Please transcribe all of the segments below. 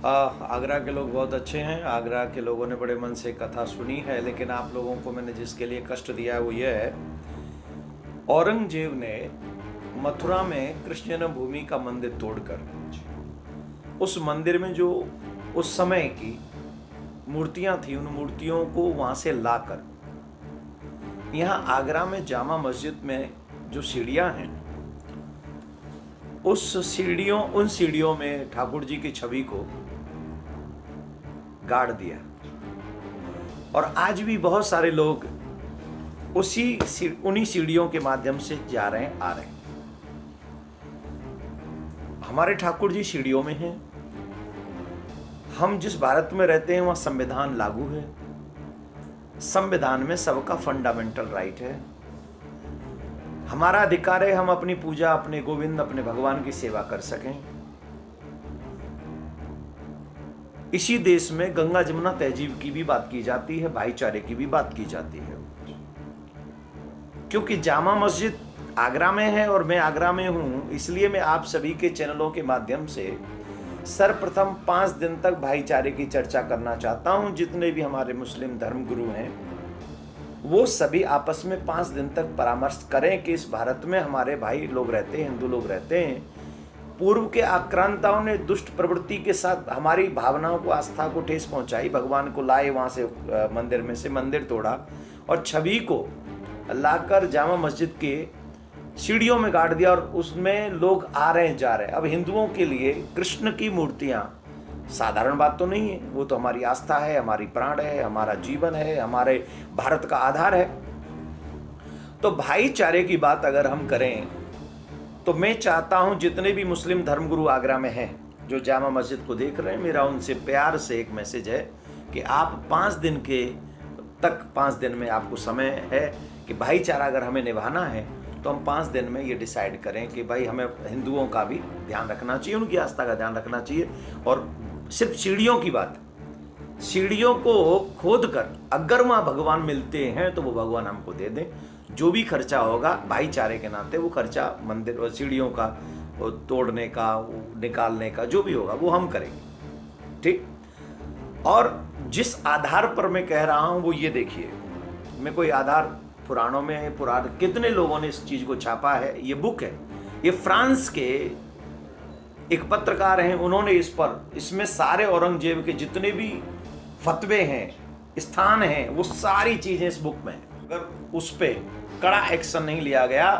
आगरा के लोग बहुत अच्छे हैं। आगरा के लोगों ने बड़े मन से कथा सुनी है, लेकिन आप लोगों को मैंने जिसके लिए कष्ट दिया है वो ये है, औरंगजेब ने मथुरा में कृष्ण जन्मभूमि का मंदिर तोड़कर उस मंदिर में जो उस समय की मूर्तियां थी, उन मूर्तियों को वहां से लाकर यहाँ आगरा में जामा मस्जिद में जो सीढ़ियां हैं, उन सीढ़ियों में ठाकुर जी की छवि को गाड़ दिया। और आज भी बहुत सारे लोग उन्हीं सीढ़ियों के माध्यम से जा रहे हैं, आ रहे हैं। हमारे ठाकुर जी सीढ़ियों में हैं। हम जिस भारत में रहते हैं वहां संविधान लागू है। संविधान में सबका फंडामेंटल राइट है। हमारा अधिकार है हम अपनी पूजा, अपने गोविंद, अपने भगवान की सेवा कर सकें। इसी देश में गंगा जमुना तहजीब की भी बात की जाती है, भाईचारे की भी बात की जाती है। क्योंकि जामा मस्जिद आगरा में है और मैं आगरा में हूं, इसलिए मैं आप सभी के चैनलों के माध्यम से सर्वप्रथम 5 दिन तक भाईचारे की चर्चा करना चाहता हूं। जितने भी हमारे मुस्लिम धर्मगुरु हैं वो सभी आपस में 5 दिन तक परामर्श करें कि इस भारत में हमारे भाई लोग रहते हैं, हिंदू लोग रहते हैं। पूर्व के आक्रांताओं ने दुष्ट प्रवृत्ति के साथ हमारी भावनाओं को, आस्था को ठेस पहुंचाई। भगवान को लाए वहां से मंदिर में से, मंदिर तोड़ा और छवि को लाकर जामा मस्जिद के सीढ़ियों में गाड़ दिया और उसमें लोग आ रहे हैं, जा रहे हैं। अब हिंदुओं के लिए कृष्ण की मूर्तियां साधारण बात तो नहीं है, वो तो हमारी आस्था है, हमारी प्राण है, हमारा जीवन है, हमारे भारत का आधार है। तो भाईचारे की बात अगर हम करें तो मैं चाहता हूं जितने भी मुस्लिम धर्मगुरु आगरा में हैं, जो जामा मस्जिद को देख रहे हैं, मेरा उनसे प्यार से एक मैसेज है कि आप 5 दिन में आपको समय है कि भाईचारा अगर हमें निभाना है तो हम 5 दिन में ये डिसाइड करें कि भाई हमें हिंदुओं का भी ध्यान रखना चाहिए, उनकी आस्था का ध्यान रखना चाहिए। और सिर्फ सीढ़ियों की बात, सीढ़ियों को खोद कर अगर वहाँ भगवान मिलते हैं तो वो भगवान हमको दे दें। जो भी खर्चा होगा भाईचारे के नाते, वो खर्चा मंदिर और सीढ़ियों का तोड़ने का, निकालने का जो भी होगा वो हम करेंगे, ठीक। और जिस आधार पर मैं कह रहा हूँ वो ये देखिए, मैं कोई आधार पुराणों में कितने लोगों ने इस चीज को छापा है। ये बुक है, ये फ्रांस के एक पत्रकार हैं, उन्होंने इसमें सारे औरंगजेब के जितने भी फतवे हैं, स्थान हैं, वो सारी चीजें इस बुक में हैं। अगर उस पे कड़ा एक्शन नहीं लिया गया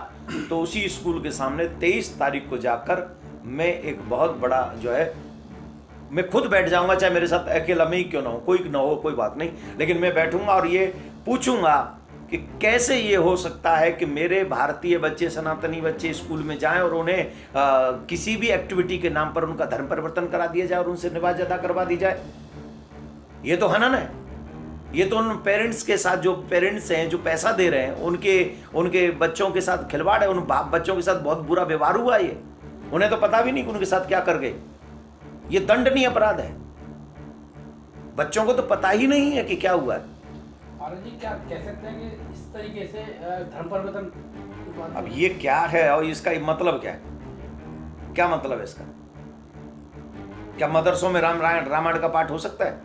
तो उसी स्कूल के सामने 23 तारीख को जाकर मैं एक बहुत बड़ा जो है, मैं खुद बैठ जाऊंगा, चाहे मेरे साथ अकेला में ही क्यों ना हो, कोई ना हो, कोई बात नहीं, लेकिन मैं बैठूंगा और ये पूछूंगा कि कैसे ये हो सकता है कि मेरे भारतीय बच्चे, सनातनी बच्चे स्कूल में जाएं और उन्हें किसी भी एक्टिविटी के नाम पर उनका धर्म परिवर्तन करा दिया जाए और उनसे निवाज अदा करवा दी जाए। ये तो हनन है। ये तो उन पेरेंट्स के साथ, जो पेरेंट्स हैं, जो पैसा दे रहे हैं, उनके बच्चों के साथ खिलवाड़ है, उन बाप बच्चों के साथ बहुत बुरा व्यवहार हुआ। ये उन्हें तो पता भी नहीं कि उनके साथ क्या कर गए। ये दंडनीय अपराध है। बच्चों को तो पता ही नहीं है कि क्या हुआ है। जी क्या कह सकते हैं कि इस तरीके से धर्म परिवर्तन, अब ये क्या है और इसका मतलब क्या है? क्या मतलब है इसका? क्या मदरसों में रामायण का पाठ हो सकता है?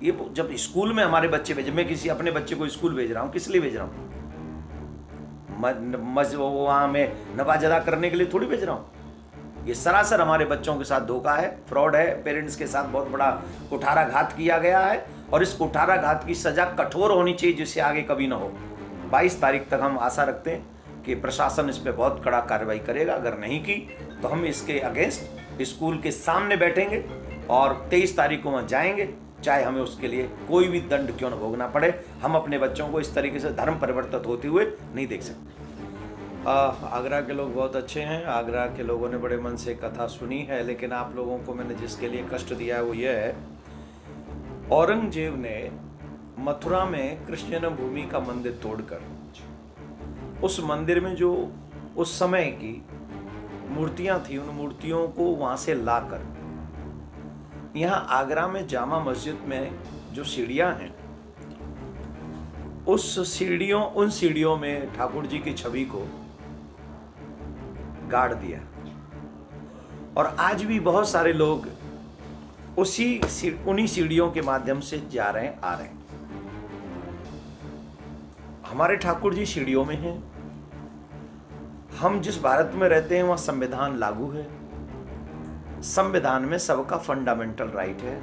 ये जब स्कूल में हमारे बच्चे भेजे, मैं किसी अपने बच्चे को स्कूल भेज रहा हूं, किस लिए भेज रहा हूं? वहां में नमाज अदा करने के लिए थोड़ी भेज रहा हूं। ये सरासर हमारे बच्चों के साथ धोखा है, फ्रॉड है। पेरेंट्स के साथ बहुत बड़ा कुठाराघात किया गया है और इस कुठाराघात की सजा कठोर होनी चाहिए, जिससे आगे कभी ना हो। 22 तारीख तक हम आशा रखते हैं कि प्रशासन इस पर बहुत कड़ा कार्रवाई करेगा। अगर नहीं की तो हम इसके अगेंस्ट स्कूल के सामने बैठेंगे और 23 तारीख को वहाँ जाएंगे, चाहे हमें उसके लिए कोई भी दंड क्यों न भोगना पड़े। हम अपने बच्चों को इस तरीके से धर्म परिवर्तित होते हुए नहीं देख सकते। आगरा के लोग बहुत अच्छे हैं। आगरा के लोगों ने बड़े मन से कथा सुनी है, लेकिन आप लोगों को मैंने जिसके लिए कष्ट दिया है वो ये है, औरंगजेब ने मथुरा में कृष्ण जन्मभूमि का मंदिर तोड़कर उस मंदिर में जो उस समय की मूर्तियां थी, उन मूर्तियों को वहां से लाकर यहाँ आगरा में जामा मस्जिद में जो सीढ़ियां हैं, उन सीढ़ियों में ठाकुर जी की छवि को गाड़ दिया। और आज भी बहुत सारे लोग उन्हीं सीढ़ियों के माध्यम से जा रहे हैं, आ रहे हैं। हमारे ठाकुर जी सीढ़ियों में हैं। हम जिस भारत में रहते हैं वहाँ संविधान लागू है। संविधान में सबका फंडामेंटल राइट है।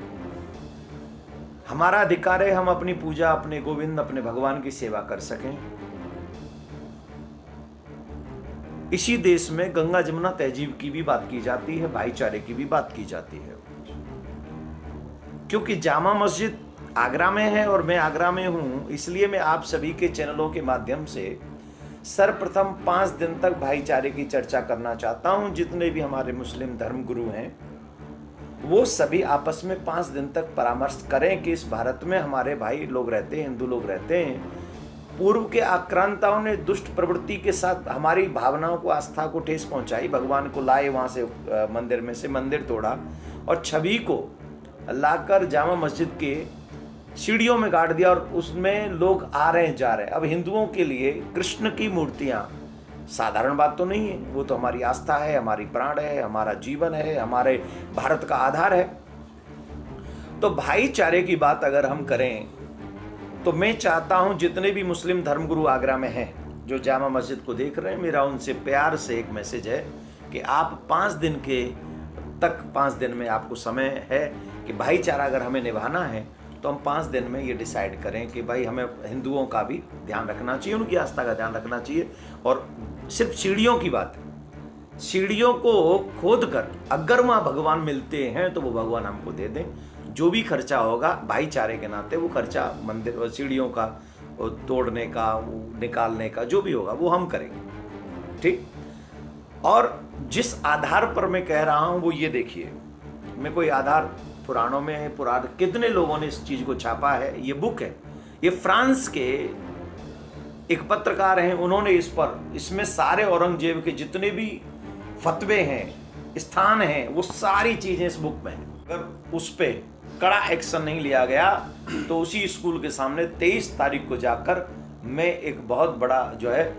हमारा अधिकार है हम अपनी पूजा, अपने गोविंद, अपने भगवान की सेवा कर सकें। इसी देश में गंगा जमुना तहजीब की भी बात की जाती है, भाईचारे की भी बात की जाती है। क्योंकि जामा मस्जिद आगरा में है और मैं आगरा में हूं, इसलिए मैं आप सभी के चैनलों के माध्यम से सर्वप्रथम 5 दिन तक भाईचारे की चर्चा करना चाहता हूं। जितने भी हमारे मुस्लिम धर्म गुरु हैं वो सभी आपस में 5 दिन तक परामर्श करें कि इस भारत में हमारे भाई लोग रहते हैं, हिंदू लोग रहते हैं। पूर्व के आक्रांताओं ने दुष्ट प्रवृत्ति के साथ हमारी भावनाओं को, आस्था को ठेस पहुंचाई। भगवान को लाए वहां से मंदिर में से, मंदिर तोड़ा और छवि को लाकर जामा मस्जिद के सीढ़ियों में गाड़ दिया और उसमें लोग आ रहे हैं, जा रहे हैं। अब हिंदुओं के लिए कृष्ण की मूर्तियां साधारण बात तो नहीं है, वो तो हमारी आस्था है, हमारी प्राण है, हमारा जीवन है, हमारे भारत का आधार है। तो भाईचारे की बात अगर हम करें तो मैं चाहता हूं जितने भी मुस्लिम धर्मगुरु आगरा में हैं, जो जामा मस्जिद को देख रहे हैं, मेरा उनसे प्यार से एक मैसेज है कि आप 5 दिन में आपको समय है कि भाईचारा अगर हमें निभाना है तो हम 5 दिन में ये डिसाइड करें कि भाई हमें हिंदुओं का भी ध्यान रखना चाहिए, उनकी आस्था का ध्यान रखना चाहिए। और सिर्फ सीढ़ियों की बात है, सीढ़ियों को खोद कर अगर वहाँ भगवान मिलते हैं तो वो भगवान हमको दे दें। जो भी खर्चा होगा भाईचारे के नाते वो खर्चा मंदिर और सीढ़ियों का तोड़ने का, निकालने का, जो भी होगा वो हम करेंगे, ठीक। और जिस आधार पर मैं कह रहा हूँ वो ये देखिए, मैं कोई आधार पुराणों में पुराण कितने लोगों ने इस चीज को छापा है। ये बुक है, ये फ्रांस के एक पत्रकार हैं, उन्होंने इसमें सारे औरंगजेब के जितने भी फतवे हैं, स्थान हैं, वो सारी चीजें इस बुक में हैं। अगर उस पे कड़ा एक्शन नहीं लिया गया तो उसी स्कूल के सामने 23 तारीख को जाकर मैं एक बहुत बड़ा जो है,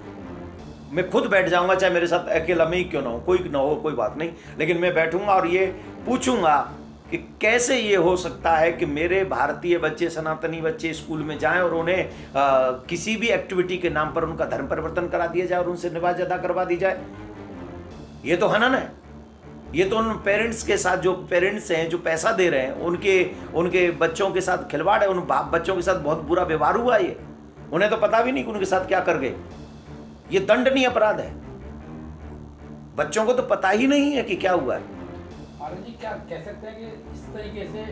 मैं खुद बैठ जाऊंगा, चाहे मेरे साथ अकेला में ही क्यों ना हो, कोई ना हो, कोई बात नहीं, लेकिन मैं बैठूंगा और ये पूछूंगा कि कैसे ये हो सकता है कि मेरे भारतीय बच्चे, सनातनी बच्चे स्कूल में जाएं और उन्हें किसी भी एक्टिविटी के नाम पर उनका धर्म परिवर्तन करा दिया जाए और उनसे नमाज अदा करवा दी जाए। ये तो हनन है। ये तो उन पेरेंट्स के साथ, जो पेरेंट्स हैं जो पैसा दे रहे हैं, उनके बच्चों के साथ खिलवाड़ है, उन बाप बच्चों के साथ बहुत बुरा व्यवहार हुआ। ये उन्हें तो पता भी नहीं कि उनके साथ क्या कर गए। ये दंडनीय अपराध है। बच्चों को तो पता ही नहीं है कि क्या हुआ है। आनंद जी, क्या कह सकते हैं कि इस तरीके से